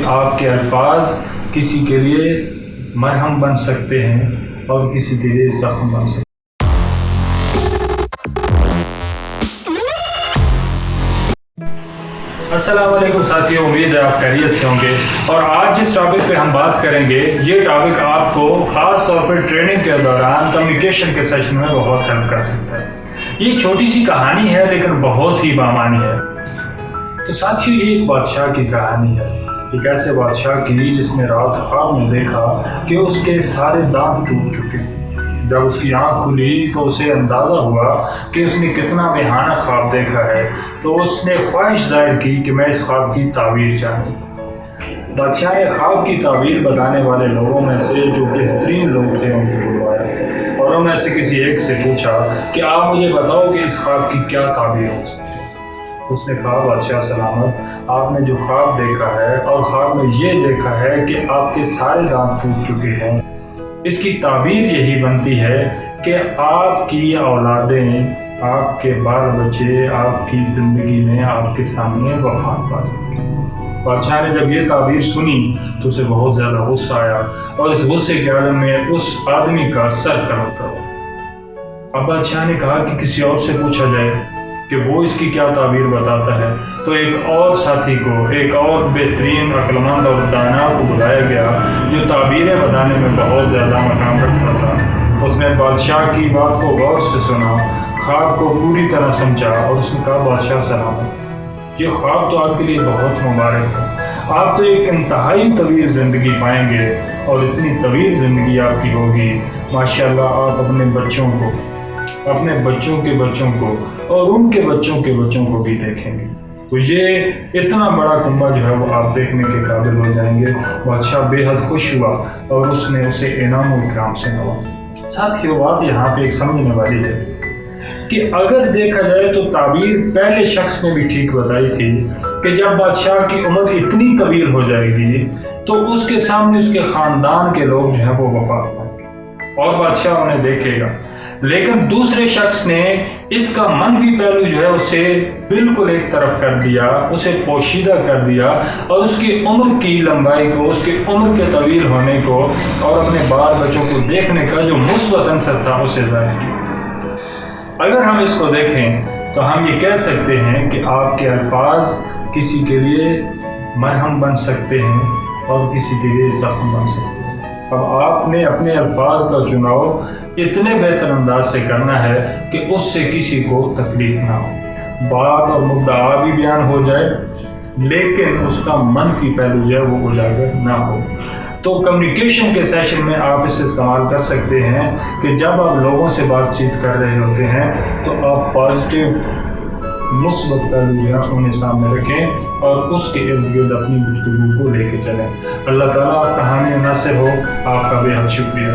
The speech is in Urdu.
آپ کے الفاظ کسی کے لیے مرہم بن سکتے ہیں اور کسی کے لیے زخم بن سکتے ہیں۔ السلام علیکم ساتھیوں، امید ہے آپ خیریت سے ہوں گے، اور آج جس ٹاپک پہ ہم بات کریں گے یہ ٹاپک آپ کو خاص طور پر ٹریننگ کے دوران کمیونیکیشن کے سیشن میں بہت ہیلپ کر سکتا ہے۔ یہ ایک چھوٹی سی کہانی ہے لیکن بہت ہی بامانی ہے۔ تو ساتھیوں، یہ ایک بادشاہ کی کہانی ہے، ایک ایسے بادشاہ کی جس نے رات خواب میں دیکھا کہ اس کے سارے دانت ٹوٹ چکے۔ جب اس کی آنکھ کھلی تو اسے اندازہ ہوا کہ اس نے کتنا بھیانک خواب دیکھا ہے، تو اس نے خواہش ظاہر کی کہ میں اس خواب کی تعبیر جانوں۔ بادشاہ نے خواب کی تعبیر بتانے والے لوگوں میں سے جو بہترین لوگ تھے ان کو بلوایا اور ان میں سے کسی ایک سے پوچھا کہ آپ مجھے بتاؤ کہ اس خواب کی کیا تعبیر ہو سکتی ہے۔ اس نے کہا، بادشاہ سلامت، آپ نے جو خواب دیکھا ہے اور خواب میں یہ دیکھا ہے کہ آپ کے سارے دانت ٹوٹ چکے ہیں، اس کی تعبیر یہی بنتی ہے کہ آپ کی اولادیں، آپ کے بال بچے آپ کی زندگی میں آپ کے سامنے وفات پا جائیں گے۔ بادشاہ نے جب یہ تعبیر سنی تو اسے بہت زیادہ غصہ آیا اور اس غصے کے عالم میں اس آدمی کا سر قلم کرو۔ اب بادشاہ نے کہا کہ کسی اور سے پوچھا جائے کہ وہ اس کی کیا تعبیر بتاتا ہے، تو ایک اور ساتھی کو، ایک اور بہترین عقلمند اور دانا کو بلایا گیا جو تعبیریں بتانے میں بہت زیادہ مقام رکھتا تھا۔ اس نے بادشاہ کی بات کو غور سے سنا، خواب کو پوری طرح سمجھا اور اس نے کہا، بادشاہ سلامت، یہ خواب تو آپ کے لیے بہت مبارک ہے، آپ تو ایک انتہائی طویل زندگی پائیں گے اور اتنی طویل زندگی آپ کی ہوگی، ماشاءاللہ آپ اپنے بچوں کو، اپنے بچوں کے بچوں کو اور ان کے بچوں کے بچوں کو بھی دیکھیں گے، تو یہ اتنا بڑا کنبہ جو ہے وہ آپ دیکھنے کے قابل ہو جائیں گے۔ بادشاہ بے حد خوش ہوا اور اس نے اسے انعام و اکرام سے نوازا۔ ساتھیوں، بات یہاں پہ ایک سمجھنے والی ہے کہ اگر دیکھا جائے تو تعبیر پہلے شخص نے بھی ٹھیک بتائی تھی کہ جب بادشاہ کی عمر اتنی طویل ہو جائے گی تو اس کے سامنے اس کے خاندان کے لوگ جو ہیں وہ وفات پائیں گے اور بادشاہ انہیں دیکھے گا۔ لیکن دوسرے شخص نے اس کا منفی پہلو جو ہے اسے بالکل ایک طرف کر دیا، اسے پوشیدہ کر دیا اور اس کی عمر کی لمبائی کو، اس کی عمر کے طویل ہونے کو اور اپنے بال بچوں کو دیکھنے کا جو مثبت عنصر تھا اسے ظاہر کیا۔ اگر ہم اس کو دیکھیں تو ہم یہ کہہ سکتے ہیں کہ آپ کے الفاظ کسی کے لیے مرہم بن سکتے ہیں اور کسی کے لیے زخم بن سکتے ہیں۔ اب آپ نے اپنے الفاظ کا چناؤ اتنے بہتر انداز سے کرنا ہے کہ اس سے کسی کو تکلیف نہ ہو، بات اور مدعا بھی بیان ہو جائے لیکن اس کا منفی پہلو جو ہے وہ اجاگر نہ ہو۔ تو کمیونیکیشن کے سیشن میں آپ اسے استعمال کر سکتے ہیں کہ جب آپ لوگوں سے بات چیت کر رہے ہوتے ہیں تو آپ پازیٹیو مثبت پہلو جو ہے انہیں سامنے رکھیں اور اس کے ارد گرد اپنی گفتگو کو لے کے چلیں۔ اللہ تعالیٰ آپ کا حامی و ناصر ہو۔ آپ کا بے حد شکریہ۔